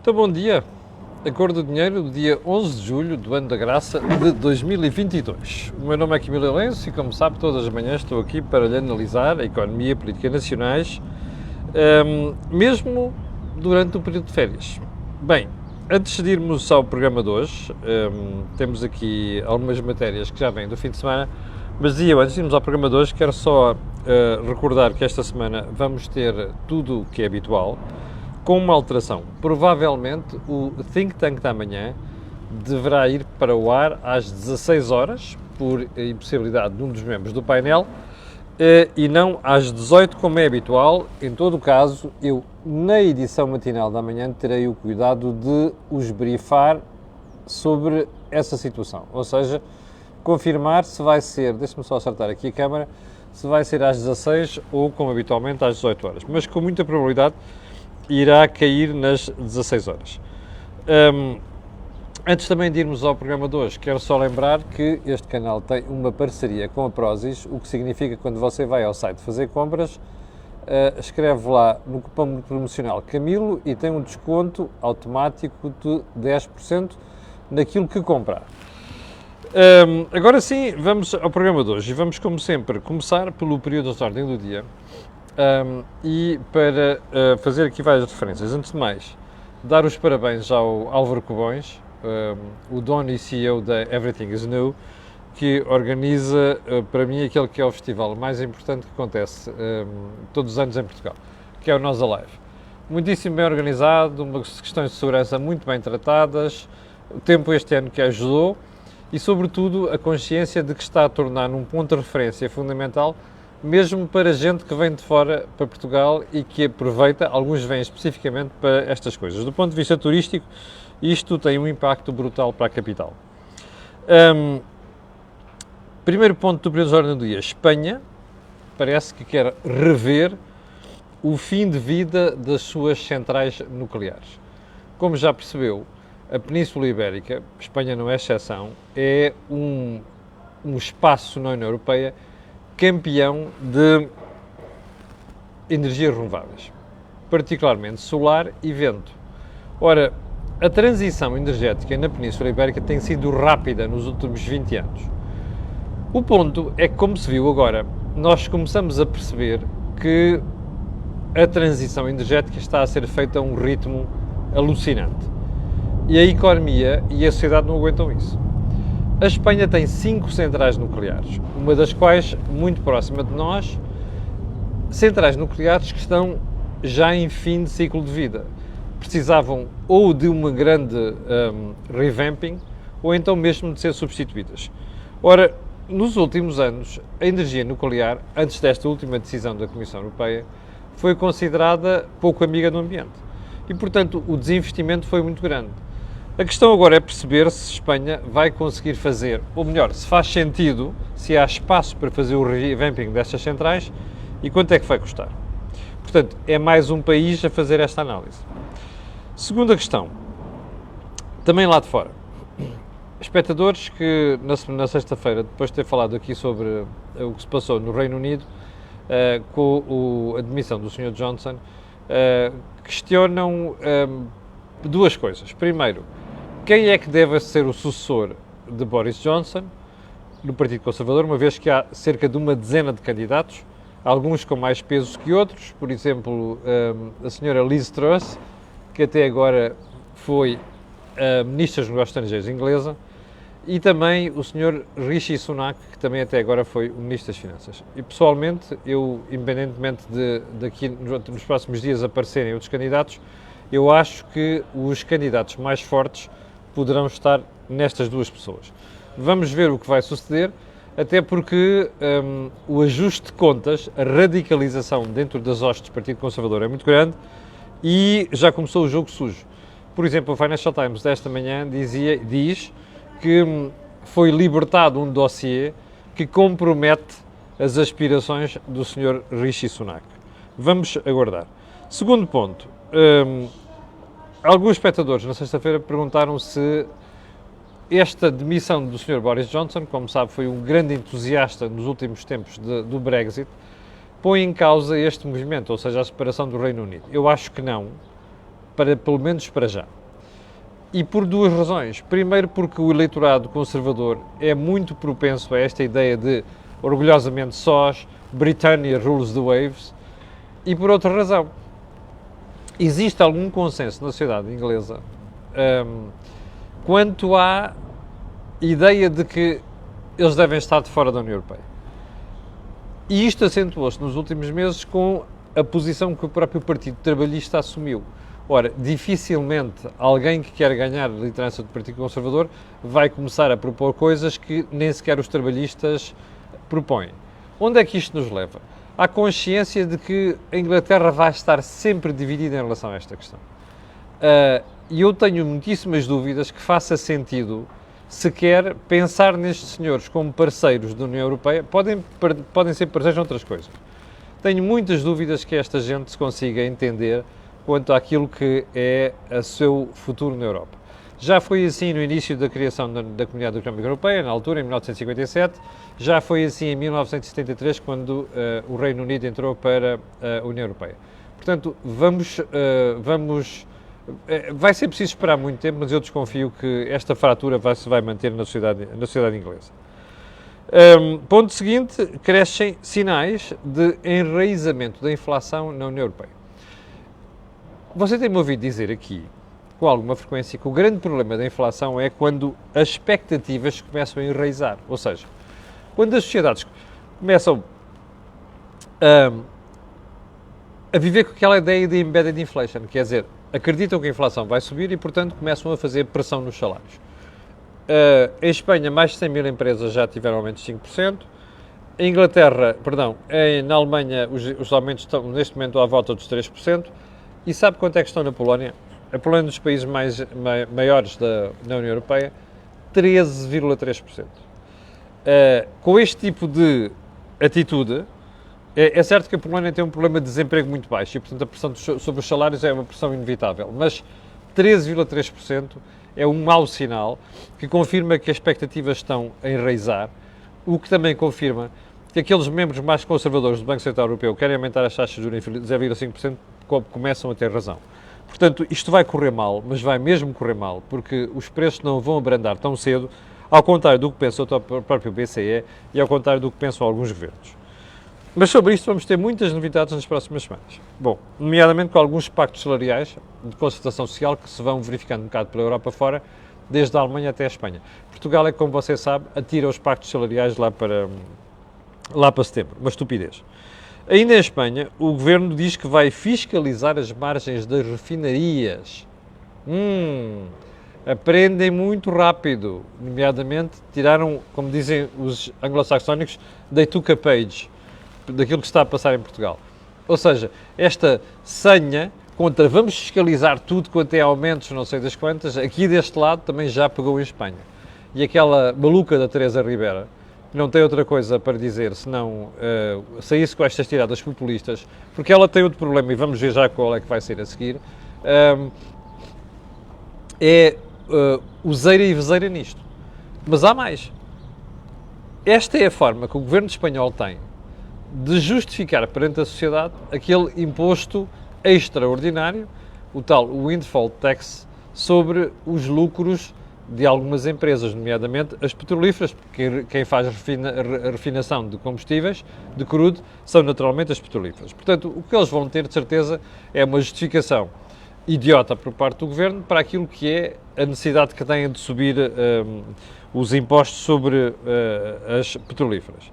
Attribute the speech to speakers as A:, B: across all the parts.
A: Então, bom dia. A Cor do Dinheiro, do dia 11 de julho do ano da graça de 2022. O meu nome é Camilo Lourenço e, como sabe, todas as manhãs estou aqui para lhe analisar a economia e a política nacionais, mesmo durante o período de férias. Bem, antes de irmos ao programa de hoje, temos aqui algumas matérias que já vêm do fim de semana, mas antes de irmos ao programa de hoje, quero só recordar que esta semana vamos ter tudo o que é habitual, com uma alteração. Provavelmente o Think Tank da manhã deverá ir para o ar às 16 horas, por impossibilidade de um dos membros do painel, e não às 18, como é habitual. Em todo o caso, eu, na edição matinal da manhã, terei o cuidado de os briefar sobre essa situação. Ou seja, confirmar se vai ser, deixe-me só acertar aqui a câmara, se vai ser às 16 ou, como habitualmente, às 18 horas. Mas com muita probabilidade irá cair nas 16 horas. Antes também de irmos ao programa de hoje, quero só lembrar que este canal tem uma parceria com a Prozis, o que significa que quando você vai ao site fazer compras, escreve lá no cupom promocional Camilo e tem um desconto automático de 10% naquilo que comprar. Agora sim, vamos ao programa de hoje e vamos, como sempre, começar pelo período de ordem do dia. E para fazer aqui várias referências, antes de mais, dar os parabéns ao Álvaro Cobões, o dono e CEO da Everything is New, que organiza para mim aquele que é o festival mais importante que acontece todos os anos em Portugal, que é o Nós Alive. Muitíssimo bem organizado, umas questões de segurança muito bem tratadas, o tempo este ano que ajudou e, sobretudo, a consciência de que está a tornar um ponto de referência fundamental mesmo para gente que vem de fora para Portugal e que aproveita, alguns vêm especificamente para estas coisas. Do ponto de vista turístico, isto tem um impacto brutal para a capital. Primeiro ponto do período de ordem do dia, Espanha parece que quer rever o fim de vida das suas centrais nucleares. Como já percebeu, a Península Ibérica, Espanha não é exceção, é um espaço na União Europeia campeão de energias renováveis, particularmente solar e vento. Ora, a transição energética na Península Ibérica tem sido rápida nos últimos 20 anos. O ponto é que, como se viu agora, nós começamos a perceber que a transição energética está a ser feita a um ritmo alucinante. E a economia e a sociedade não aguentam isso. A Espanha tem 5 centrais nucleares, uma das quais muito próxima de nós, centrais nucleares que estão já em fim de ciclo de vida. Precisavam ou de uma grande revamping, ou então mesmo de ser substituídas. Ora, nos últimos anos, a energia nuclear, antes desta última decisão da Comissão Europeia, foi considerada pouco amiga do ambiente. E, portanto, o desinvestimento foi muito grande. A questão agora é perceber se Espanha vai conseguir fazer, ou melhor, se faz sentido, se há espaço para fazer o revamping destas centrais e quanto é que vai custar. Portanto, é mais um país a fazer esta análise. Segunda questão, também lá de fora. Espectadores que na sexta-feira, depois de ter falado aqui sobre o que se passou no Reino Unido, com a demissão do Sr. Johnson, questionam duas coisas. Primeiro, quem é que deve ser o sucessor de Boris Johnson no Partido Conservador, uma vez que há cerca de uma dezena de candidatos, alguns com mais peso que outros, por exemplo, a senhora Liz Truss, que até agora foi Ministra dos Negócios Estrangeiros inglesa, e também o senhor Rishi Sunak, que também até agora foi o Ministro das Finanças. E pessoalmente, eu, independentemente de daqui nos próximos dias aparecerem outros candidatos, eu acho que os candidatos mais fortes poderão estar nestas duas pessoas. Vamos ver o que vai suceder, até porque o ajuste de contas, a radicalização dentro das hostes do Partido Conservador é muito grande e já começou o jogo sujo. Por exemplo, o Financial Times desta manhã diz que foi libertado um dossiê que compromete as aspirações do Sr. Rishi Sunak. Vamos aguardar. Segundo ponto, alguns espectadores na sexta-feira perguntaram se esta demissão do Sr. Boris Johnson, como sabe, foi um grande entusiasta nos últimos tempos do Brexit, põe em causa este movimento, ou seja, a separação do Reino Unido. Eu acho que não, pelo menos para já. E por duas razões. Primeiro, porque o eleitorado conservador é muito propenso a esta ideia de, orgulhosamente sós, Britannia rules the waves. E por outra razão, existe algum consenso na sociedade inglesa quanto à ideia de que eles devem estar de fora da União Europeia. E isto acentuou-se nos últimos meses com a posição que o próprio Partido Trabalhista assumiu. Ora, dificilmente alguém que quer ganhar a liderança do Partido Conservador vai começar a propor coisas que nem sequer os trabalhistas propõem. Onde é que isto nos leva? À consciência de que a Inglaterra vai estar sempre dividida em relação a esta questão. E eu tenho muitíssimas dúvidas que faça sentido sequer pensar nestes senhores como parceiros da União Europeia. Podem ser parceiros noutras coisas. Tenho muitas dúvidas que esta gente se consiga entender quanto àquilo que é o seu futuro na Europa. Já foi assim no início da criação da Comunidade Económica Europeia, na altura, em 1957, já foi assim em 1973, quando o Reino Unido entrou para a União Europeia. Portanto, vai ser preciso esperar muito tempo, mas eu desconfio que esta fratura se vai manter na sociedade inglesa. Ponto seguinte, crescem sinais de enraizamento da inflação na União Europeia. Você tem-me ouvido dizer aqui, com alguma frequência, que o grande problema da inflação é quando as expectativas começam a enraizar. Ou seja, quando as sociedades começam a viver com aquela ideia de embedded inflation, quer dizer, acreditam que a inflação vai subir e, portanto, começam a fazer pressão nos salários. Em Espanha, mais de 100 mil empresas já tiveram aumentos de 5%. Na Alemanha, os aumentos estão, neste momento, à volta dos 3%. E sabe quanto é que estão na Polónia? A Polónia é um dos países maiores da União Europeia, 13,3%. Com este tipo de atitude, é certo que a Polónia tem um problema de desemprego muito baixo e, portanto, a pressão sobre os salários é uma pressão inevitável, mas 13,3% é um mau sinal que confirma que as expectativas estão a enraizar, o que também confirma que aqueles membros mais conservadores do Banco Central Europeu querem aumentar as taxas de juros em 0,5%, começam a ter razão. Portanto, isto vai correr mal, mas vai mesmo correr mal, porque os preços não vão abrandar tão cedo, ao contrário do que pensa o próprio BCE e ao contrário do que pensam alguns governos. Mas sobre isto vamos ter muitas novidades nas próximas semanas. Bom, nomeadamente com alguns pactos salariais de concertação social que se vão verificando um bocado pela Europa fora, desde a Alemanha até a Espanha. Portugal é, como você sabe, atira os pactos salariais lá para setembro. Uma estupidez. Ainda em Espanha, o governo diz que vai fiscalizar as margens das refinarias. Aprendem muito rápido. Nomeadamente, tiraram, como dizem os anglo-saxónicos, they took a page daquilo que está a passar em Portugal. Ou seja, esta senha contra vamos fiscalizar tudo quanto é aumentos, não sei das quantas, aqui deste lado também já pegou em Espanha. E aquela maluca da Teresa Ribera, que não tem outra coisa para dizer senão sair-se com estas tiradas populistas, porque ela tem outro problema, e vamos ver já qual é que vai ser a seguir, useira e veseira nisto. Mas há mais. Esta é a forma que o governo espanhol tem de justificar perante a sociedade aquele imposto extraordinário, o tal windfall tax, sobre os lucros de algumas empresas, nomeadamente as petrolíferas, porque quem faz a refinação de combustíveis, de crudo, são naturalmente as petrolíferas. Portanto, o que eles vão ter, de certeza, é uma justificação idiota por parte do governo para aquilo que é a necessidade que têm de subir os impostos sobre as petrolíferas.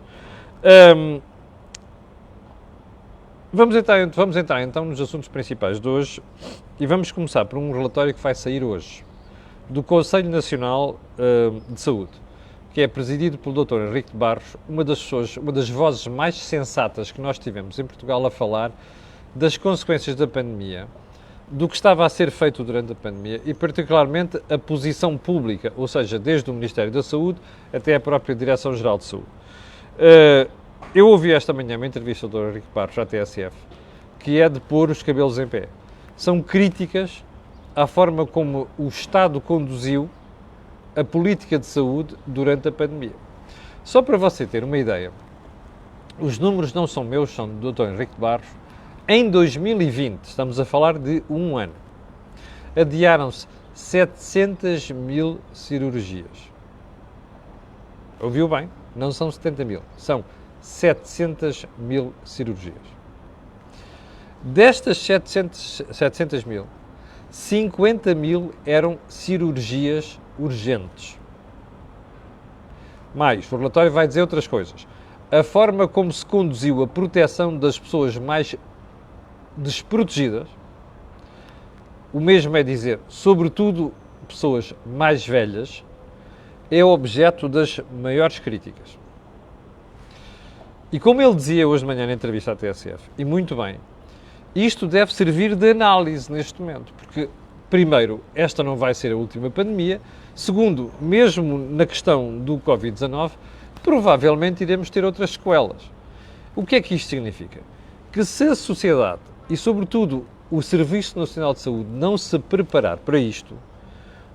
A: Vamos entrar então nos assuntos principais de hoje e vamos começar por um relatório que vai sair hoje, do Conselho Nacional de Saúde, que é presidido pelo Dr. Henrique de Barros, uma das vozes mais sensatas que nós tivemos em Portugal a falar das consequências da pandemia, do que estava a ser feito durante a pandemia e particularmente a posição pública, ou seja, desde o Ministério da Saúde até a própria Direção-Geral de Saúde. Eu ouvi esta manhã uma entrevista do Dr. Henrique de Barros à TSF, que é de pôr os cabelos em pé. São críticas à forma como o Estado conduziu a política de saúde durante a pandemia. Só para você ter uma ideia, os números não são meus, são do Dr. Henrique de Barros. Em 2020, estamos a falar de um ano, adiaram-se 700 mil cirurgias. Ouviu bem? Não são 70 mil, são 700 mil cirurgias. Destas 700 mil, 50 mil eram cirurgias urgentes. Mais, o relatório vai dizer outras coisas. A forma como se conduziu a proteção das pessoas mais desprotegidas, o mesmo é dizer, sobretudo pessoas mais velhas, é objeto das maiores críticas. E como ele dizia hoje de manhã na entrevista à TSF, e muito bem, isto deve servir de análise neste momento, porque, primeiro, esta não vai ser a última pandemia, segundo, mesmo na questão do Covid-19, provavelmente iremos ter outras sequelas. O que é que isto significa? Que se a sociedade, e sobretudo o Serviço Nacional de Saúde, não se preparar para isto,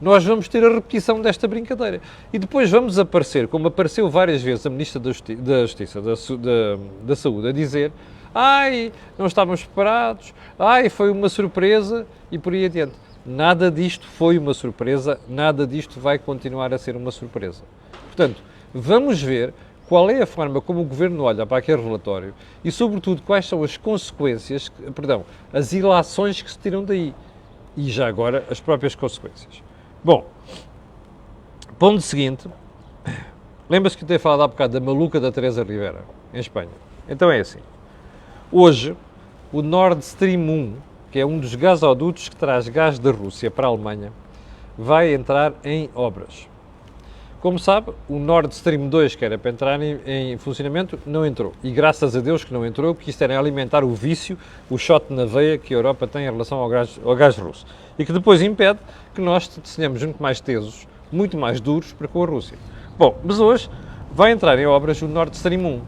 A: nós vamos ter a repetição desta brincadeira. E depois vamos aparecer, como apareceu várias vezes a Ministra da Justiça, da Saúde, a dizer: ai, não estávamos preparados, ai, foi uma surpresa, e por aí adiante. Nada disto foi uma surpresa, nada disto vai continuar a ser uma surpresa. Portanto, vamos ver qual é a forma como o Governo olha para aquele relatório e, sobretudo, quais são as consequências, as ilações que se tiram daí. E já agora, as próprias consequências. Bom, ponto seguinte, lembra-se que eu tinha falado há bocado da maluca da Teresa Rivera, em Espanha. Então é assim, hoje o Nord Stream 1, que é um dos gasodutos que traz gás da Rússia para a Alemanha, vai entrar em obras. Como sabe, o Nord Stream 2, que era para entrar em funcionamento, não entrou. E graças a Deus que não entrou, porque isto era alimentar o vício, o shot na veia que a Europa tem em relação ao gás russo. E que depois impede que nós tenhamos muito mais tesos, muito mais duros para com a Rússia. Bom, mas hoje vai entrar em obras o Nord Stream 1.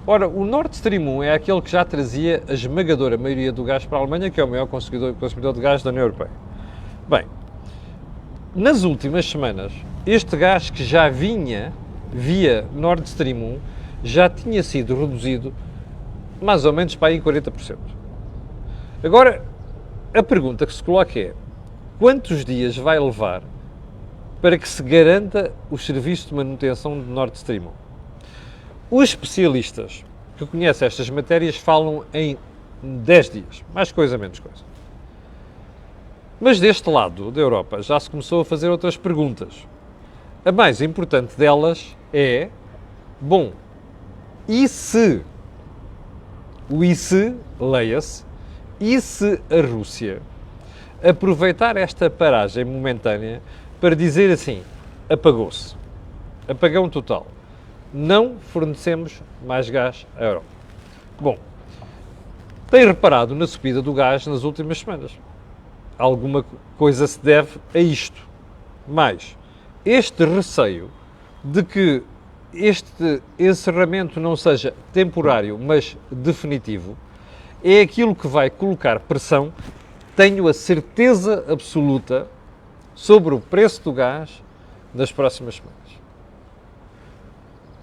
A: Ora, o Nord Stream 1 é aquele que já trazia a esmagadora maioria do gás para a Alemanha, que é o maior consumidor de gás da União Europeia. Bem, nas últimas semanas, este gás que já vinha via Nord Stream 1 já tinha sido reduzido mais ou menos para aí 40%. Agora, a pergunta que se coloca é: quantos dias vai levar para que se garanta o serviço de manutenção de Nord Stream 1? Os especialistas que conhecem estas matérias falam em 10 dias, mais coisa, menos coisa. Mas deste lado da Europa já se começou a fazer outras perguntas. A mais importante delas é, bom, e se, o e se, leia-se, e se a Rússia aproveitar esta paragem momentânea para dizer assim, apagou-se, apagão total, não fornecemos mais gás à Europa. Bom, tem reparado na subida do gás nas últimas semanas. Alguma coisa se deve a isto. Mas este receio de que este encerramento não seja temporário, mas definitivo, é aquilo que vai colocar pressão, tenho a certeza absoluta, sobre o preço do gás nas próximas semanas.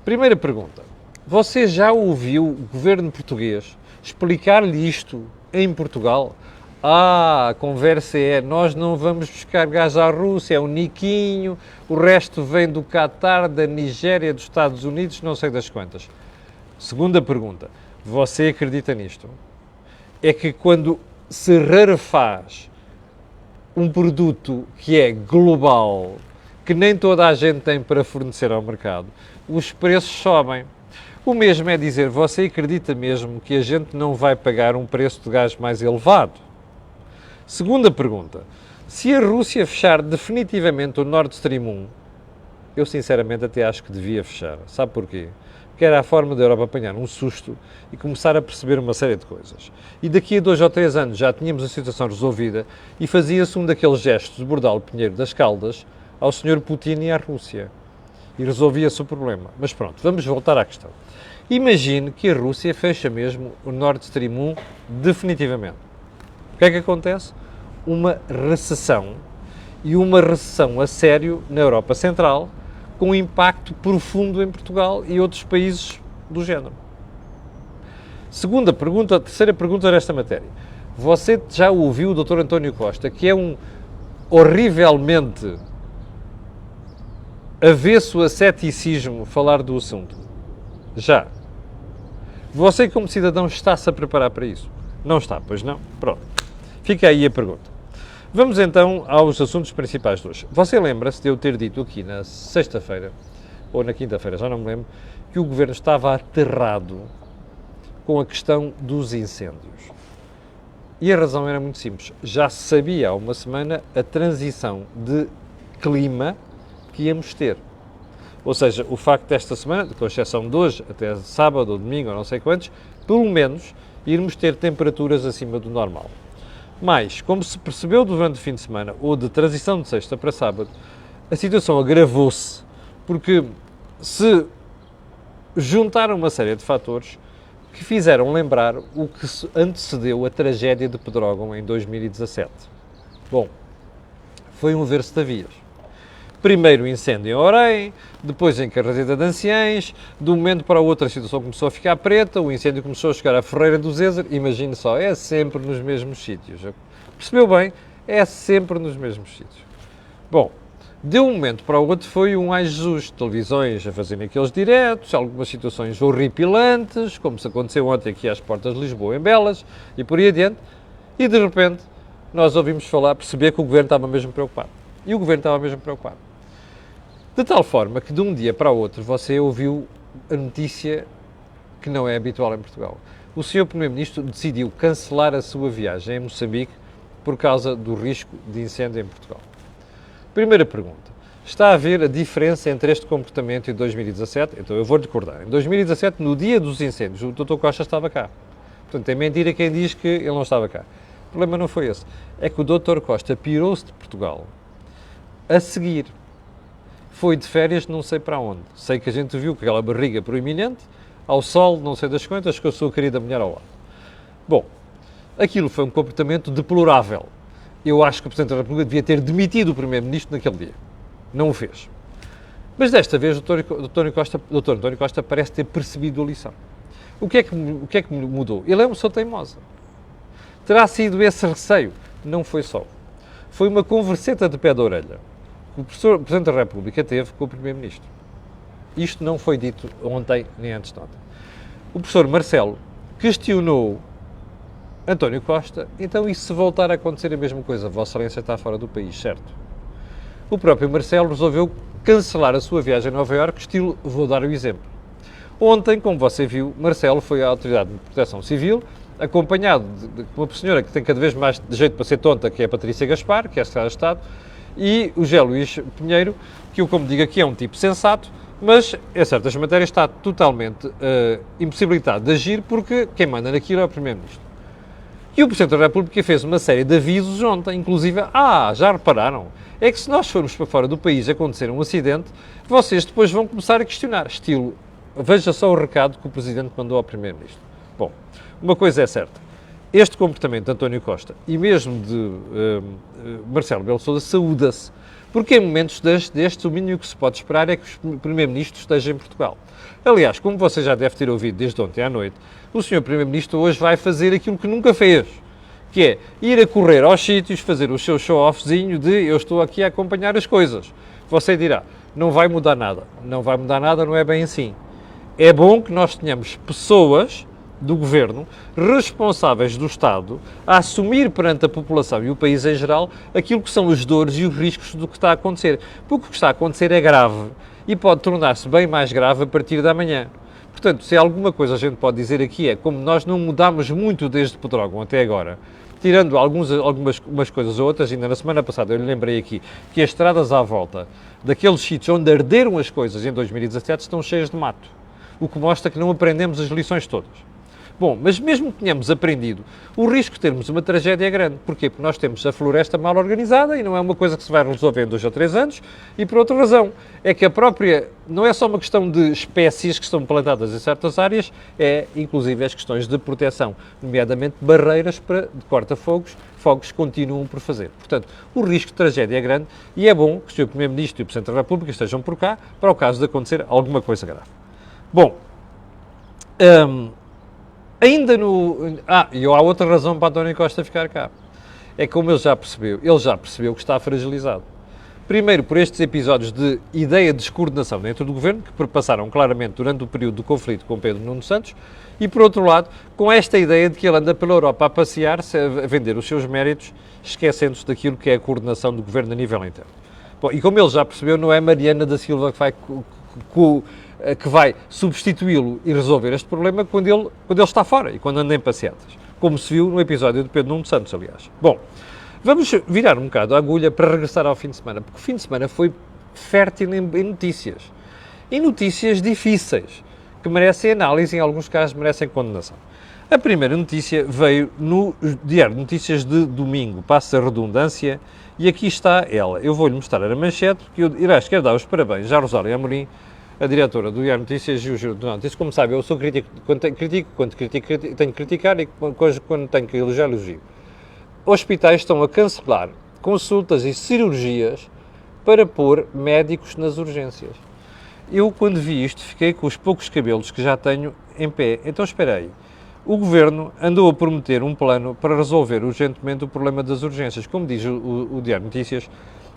A: Primeira pergunta. Você já ouviu o governo português explicar-lhe isto em Portugal? A conversa é: nós não vamos buscar gás à Rússia, é um niquinho, o resto vem do Qatar, da Nigéria, dos Estados Unidos, não sei das quantas. Segunda pergunta. Você acredita nisto? É que quando se rarefaz um produto que é global, que nem toda a gente tem para fornecer ao mercado, os preços sobem. O mesmo é dizer, você acredita mesmo que a gente não vai pagar um preço de gás mais elevado? Segunda pergunta, se a Rússia fechar definitivamente o Nord Stream 1, eu sinceramente até acho que devia fechar. Sabe porquê? Porque era a forma da Europa apanhar um susto e começar a perceber uma série de coisas. E daqui a 2 ou 3 anos já tínhamos a situação resolvida e fazia-se um daqueles gestos de Bordal Pinheiro das Caldas ao Sr. Putin e à Rússia. E resolvia-se o problema. Mas pronto, vamos voltar à questão. Imagine que a Rússia fecha mesmo o Nord Stream 1 definitivamente. O que é que acontece? Uma recessão, e uma recessão a sério na Europa Central, com um impacto profundo em Portugal e outros países do género. Segunda pergunta, terceira pergunta desta matéria. Você já ouviu o Dr. António Costa, que é um horrivelmente avesso a ceticismo falar do assunto? Já. Você, como cidadão, está-se a preparar para isso? Não está, pois não? Pronto. Fica aí a pergunta. Vamos então aos assuntos principais de hoje. Você lembra-se de eu ter dito aqui na sexta-feira, ou na quinta-feira, já não me lembro, que o Governo estava aterrado com a questão dos incêndios. E a razão era muito simples. Já se sabia há uma semana a transição de clima que íamos ter. Ou seja, o facto desta semana, com exceção de hoje, até sábado ou domingo, ou não sei quantos, pelo menos irmos ter temperaturas acima do normal. Mas, como se percebeu durante o fim de semana, ou de transição de sexta para sábado, a situação agravou-se, porque se juntaram uma série de fatores que fizeram lembrar o que antecedeu a tragédia de Pedrógão em 2017. Bom, foi um ver-se de avias. Primeiro incêndio em Orem, depois em Carraseda de Anciães, de um momento para o outro a situação começou a ficar preta, o incêndio começou a chegar à Ferreira do Zézer, imagine só, é sempre nos mesmos sítios. Percebeu bem? É sempre nos mesmos sítios. Bom, de um momento para o outro foi um ai Jesus, televisões a fazerem aqueles diretos, algumas situações horripilantes, como se aconteceu ontem aqui às portas de Lisboa, em Belas, e por aí adiante, e de repente nós ouvimos falar, perceber que o Governo estava mesmo preocupado. E o Governo estava mesmo preocupado. De tal forma que de um dia para o outro você ouviu a notícia que não é habitual em Portugal. O Sr. Primeiro-Ministro decidiu cancelar a sua viagem em Moçambique por causa do risco de incêndio em Portugal. Primeira pergunta. Está a ver a diferença entre este comportamento e 2017? Então eu vou recordar. Em 2017, no dia dos incêndios, o Dr. Costa estava cá. Portanto, é mentira quem diz que ele não estava cá. O problema não foi esse. É que o Dr. Costa pirou-se de Portugal a seguir. Foi de férias não sei para onde. Sei que a gente viu aquela barriga proeminente, ao sol, não sei das quantas, que a sua querida mulher ao lado. Bom, aquilo foi um comportamento deplorável. Eu acho que o Presidente da República devia ter demitido o Primeiro-Ministro naquele dia. Não o fez. Mas desta vez o Dr. António Costa parece ter percebido a lição. O que é que mudou? Ele é uma pessoa teimosa. Terá sido esse receio? Não foi só. Foi uma converseta de pé de orelha que o Presidente da República teve com o Primeiro-Ministro. Isto não foi dito ontem nem antes de ontem. O professor Marcelo questionou António Costa, então e se voltar a acontecer a mesma coisa? Vossa Excelência está fora do país, certo? O próprio Marcelo resolveu cancelar a sua viagem a Nova Iorque, estilo, vou dar o exemplo. Ontem, como você viu, Marcelo foi à Autoridade de Proteção Civil, acompanhado de uma senhora que tem cada vez mais de jeito para ser tonta, que é a Patrícia Gaspar, que é a Secretária de Estado, e o José Luís Pinheiro, que eu, como digo aqui, é um tipo sensato, mas em certas matérias está totalmente impossibilitado de agir, porque quem manda naquilo é o Primeiro-Ministro. E o Presidente da República fez uma série de avisos ontem, inclusive, já repararam, é que se nós formos para fora do país e acontecer um acidente, vocês depois vão começar a questionar, estilo, veja só o recado que o Presidente mandou ao Primeiro-Ministro. Bom, uma coisa é certa, este comportamento de António Costa e mesmo de Marcelo Rebelo de Sousa saúda-se, porque em momentos destes o mínimo que se pode esperar é que o Primeiro-Ministro esteja em Portugal. Aliás, como você já deve ter ouvido desde ontem à noite, o Sr. Primeiro-Ministro hoje vai fazer aquilo que nunca fez, que é ir a correr aos sítios, fazer o seu show-offzinho de eu estou aqui a acompanhar as coisas. Você dirá, não vai mudar nada. Não vai mudar nada, não é bem assim. É bom que nós tenhamos pessoas do Governo, responsáveis do Estado, a assumir perante a população e o país em geral aquilo que são os dores e os riscos do que está a acontecer. Porque o que está a acontecer é grave e pode tornar-se bem mais grave a partir da manhã. Portanto, se alguma coisa a gente pode dizer aqui é como nós não mudámos muito desde Pedrógão até agora, tirando algumas coisas ou outras, ainda na semana passada eu lhe lembrei aqui que as estradas à volta daqueles sítios onde arderam as coisas em 2017 estão cheias de mato, o que mostra que não aprendemos as lições todas. Bom, mas mesmo que tenhamos aprendido, o risco de termos uma tragédia é grande. Porquê? Porque nós temos a floresta mal organizada e não é uma coisa que se vai resolver em 2 ou 3 anos. E por outra razão, é que a própria, não é só uma questão de espécies que estão plantadas em certas áreas, é inclusive as questões de proteção, nomeadamente barreiras de corta-fogos, fogos continuam por fazer. Portanto, o risco de tragédia é grande e é bom que o Sr. Primeiro-Ministro e o Presidente da República estejam por cá para o caso de acontecer alguma coisa grave. Bom, ainda no... e há outra razão para António Costa ficar cá. é como ele já percebeu que está fragilizado. Primeiro, por estes episódios de ideia de descoordenação dentro do governo, que perpassaram claramente durante o período do conflito com Pedro Nuno Santos, e por outro lado, com esta ideia de que ele anda pela Europa a passear-se, a vender os seus méritos, esquecendo-se daquilo que é a coordenação do governo a nível interno. Bom, e como ele já percebeu, não é Mariana da Silva que vai substituí-lo e resolver este problema quando ele está fora e quando anda em passeatas, como se viu no episódio de Pedro Nuno Santos, aliás. Bom, vamos virar um bocado a agulha para regressar ao fim de semana, porque o fim de semana foi fértil em notícias. E notícias difíceis, que merecem análise e em alguns casos merecem condenação. A primeira notícia veio no Diário de Notícias de domingo, passa a redundância, e aqui está ela. Eu vou-lhe mostrar a manchete, porque eu quero dar os parabéns à Rosália Amorim, a diretora do Diário de Notícias e o Jornal de Notícias. Como sabe, eu sou crítico, quando tenho que criticar e quando tenho que elogiar, elogio. Hospitais estão a cancelar consultas e cirurgias para pôr médicos nas urgências. Eu, quando vi isto, fiquei com os poucos cabelos que já tenho em pé. Então, espera aí. O Governo andou a prometer um plano para resolver urgentemente o problema das urgências, como diz o Diário de Notícias,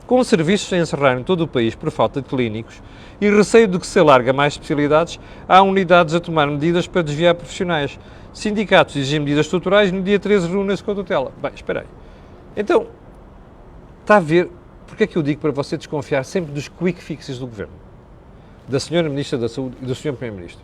A: com serviços a encerrar em todo o país por falta de clínicos e receio de que se alarga mais especialidades, há unidades a tomar medidas para desviar profissionais. Sindicatos exigem medidas estruturais, no dia 13 reúnem-se com a tutela. Bem, espera aí. Então, está a ver porque é que eu digo para você desconfiar sempre dos quick fixes do Governo? Da Sra. Ministra da Saúde e do Sr. Primeiro-Ministro.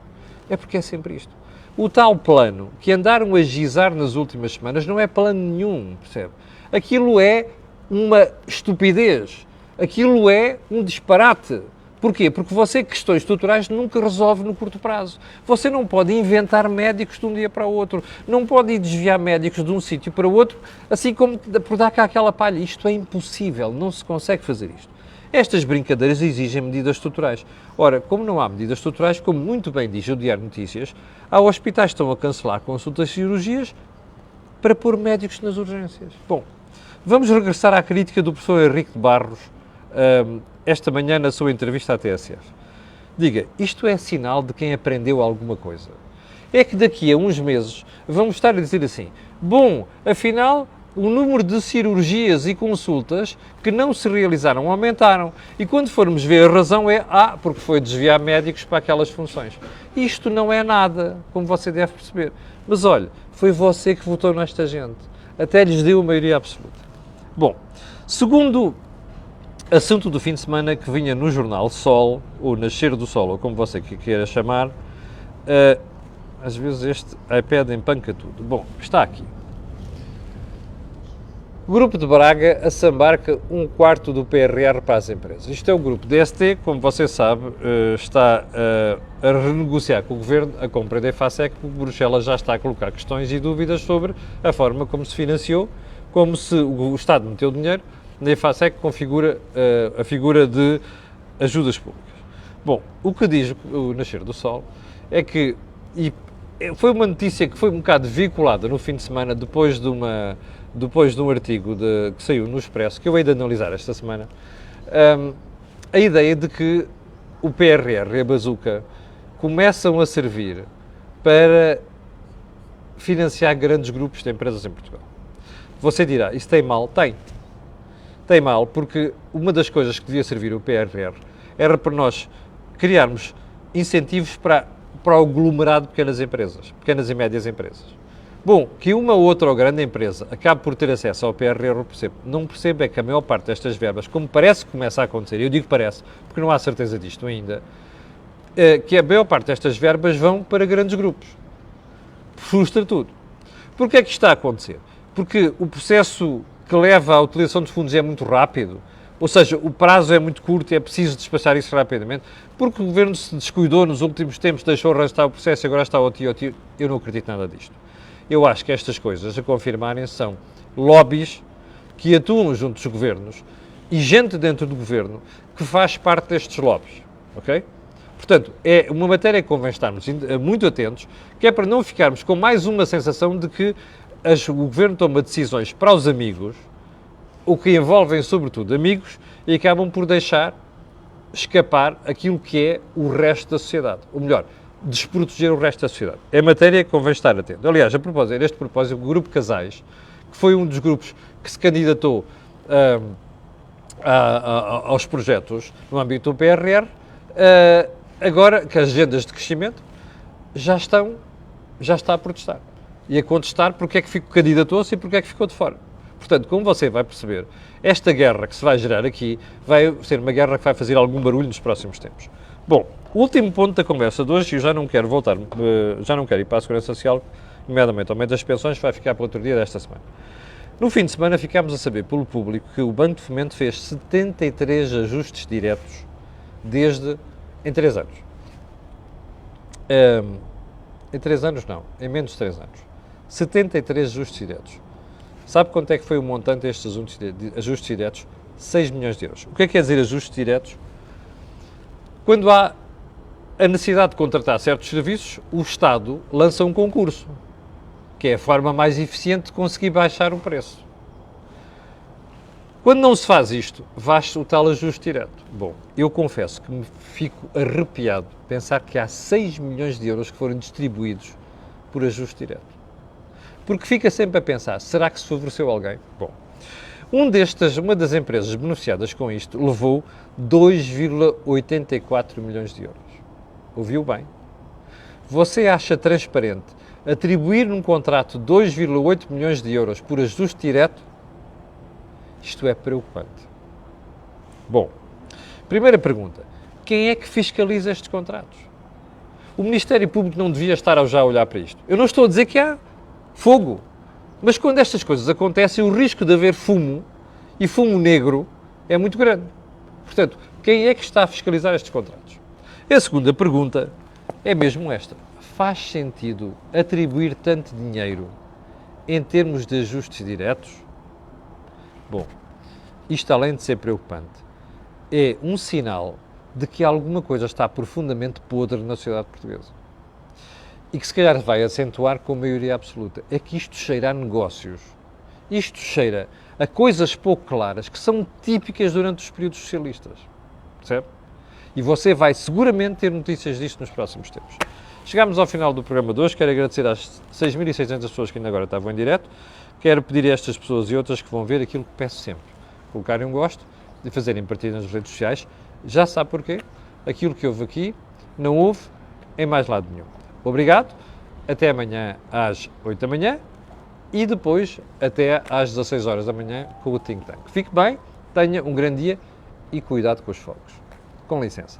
A: É porque é sempre isto. O tal plano que andaram a gizar nas últimas semanas não é plano nenhum, percebe? Aquilo é uma estupidez. Aquilo é um disparate. Porquê? Porque você, questões estruturais, nunca resolve no curto prazo. Você não pode inventar médicos de um dia para o outro. Não pode ir desviar médicos de um sítio para o outro, assim como por dar cá aquela palha. Isto é impossível. Não se consegue fazer isto. Estas brincadeiras exigem medidas estruturais. Ora, como não há medidas estruturais, como muito bem diz o Diário de Notícias, há hospitais que estão a cancelar consultas e cirurgias para pôr médicos nas urgências. Bom, vamos regressar à crítica do professor Henrique de Barros esta manhã na sua entrevista à TSF. Diga, isto é sinal de quem aprendeu alguma coisa. É que daqui a uns meses vamos estar a dizer assim, bom, afinal, o número de cirurgias e consultas que não se realizaram aumentaram. E quando formos ver, a razão é, porque foi desviar médicos para aquelas funções. Isto não é nada, como você deve perceber. Mas olha, foi você que votou nesta gente. Até lhes deu a maioria absoluta. Bom, segundo assunto do fim de semana que vinha no jornal Sol, ou Nascer do Sol, ou como você queira chamar, às vezes este iPad empanca tudo. Bom, está aqui. O Grupo de Braga assambarca um quarto do PRR para as empresas. Isto é o Grupo DST, como você sabe, está a renegociar com o Governo a compra da EFASEC, porque Bruxelas já está a colocar questões e dúvidas sobre a forma como se financiou, como se o Estado meteu dinheiro na EFASEC configura a figura de ajudas públicas. Bom, o que diz o Nascer do Sol é que, e foi uma notícia que foi um bocado veiculada no fim de semana, depois de um artigo que saiu no Expresso, que eu hei de analisar esta semana, a ideia de que o PRR e a Bazuca começam a servir para financiar grandes grupos de empresas em Portugal. Você dirá, isso tem mal? Tem. Tem mal porque uma das coisas que devia servir o PRR era para nós criarmos incentivos para o aglomerado de pequenas empresas, pequenas e médias empresas. Bom, que uma ou outra ou grande empresa acabe por ter acesso ao PRR, eu percebo. Não percebo é que a maior parte destas verbas, como parece que começa a acontecer, eu digo parece, porque não há certeza disto ainda, que a maior parte destas verbas vão para grandes grupos. Frustra tudo. Porquê é que isto está a acontecer? Porque o processo que leva à utilização dos fundos é muito rápido, ou seja, o prazo é muito curto e é preciso despachar isso rapidamente, porque o Governo se descuidou nos últimos tempos, deixou arrastar o processo e agora está ao tio. Eu não acredito nada disto. Eu acho que estas coisas a confirmarem são lobbies que atuam junto dos governos e gente dentro do governo que faz parte destes lobbies, ok? Portanto, é uma matéria que convém estarmos muito atentos, que é para não ficarmos com mais uma sensação de que o governo toma decisões para os amigos, o que envolvem sobretudo amigos, e acabam por deixar escapar aquilo que é o resto da sociedade. Ou melhor, desproteger o resto da sociedade. É matéria que convém estar atento. Aliás, neste propósito, o Grupo Casais, que foi um dos grupos que se candidatou aos projetos no âmbito do PRR, agora que as agendas de crescimento já está a protestar e a contestar porque é que candidatou-se e porque é que ficou de fora. Portanto, como você vai perceber, esta guerra que se vai gerar aqui vai ser uma guerra que vai fazer algum barulho nos próximos tempos. Bom, o último ponto da conversa de hoje, eu já não quero voltar, já não quero ir para a Segurança Social, nomeadamente aumento das pensões, vai ficar para outro dia desta semana. No fim de semana ficámos a saber pelo público que o Banco de Fomento fez 73 ajustes diretos em 3 anos. Em 3 anos não, em menos de 3 anos. 73 ajustes diretos. Sabe quanto é que foi o montante destes ajustes diretos? 6 milhões de euros. O que é que quer dizer ajustes diretos? Quando há a necessidade de contratar certos serviços, o Estado lança um concurso, que é a forma mais eficiente de conseguir baixar o preço. Quando não se faz isto, faz-se o tal ajuste direto. Bom, eu confesso que me fico arrepiado de pensar que há 6 milhões de euros que foram distribuídos por ajuste direto. Porque fica sempre a pensar, será que se favoreceu alguém? Bom, uma das empresas beneficiadas com isto levou 2,84 milhões de euros. Ouviu bem? Você acha transparente atribuir num contrato 2,8 milhões de euros por ajuste direto? Isto é preocupante. Bom, primeira pergunta. Quem é que fiscaliza estes contratos? O Ministério Público não devia estar já a olhar para isto. Eu não estou a dizer que há fogo, mas quando estas coisas acontecem, o risco de haver fumo, e fumo negro, é muito grande. Portanto, quem é que está a fiscalizar estes contratos? A segunda pergunta é mesmo esta. Faz sentido atribuir tanto dinheiro em termos de ajustes diretos? Bom, isto além de ser preocupante, é um sinal de que alguma coisa está profundamente podre na sociedade portuguesa. E que se calhar vai acentuar com maioria absoluta. É que isto cheira a negócios. Isto cheira a coisas pouco claras que são típicas durante os períodos socialistas. Percebe? E você vai seguramente ter notícias disto nos próximos tempos. Chegámos ao final do programa de hoje. Quero agradecer às 6.600 pessoas que ainda agora estavam em direto. Quero pedir a estas pessoas e outras que vão ver aquilo que peço sempre. Colocarem um gosto e fazerem partilha nas redes sociais. Já sabe porquê? Aquilo que houve aqui não houve em mais lado nenhum. Obrigado, até amanhã às 8 da manhã e depois até às 16 horas da manhã com o Think Tank. Fique bem, tenha um grande dia e cuidado com os fogos. Com licença.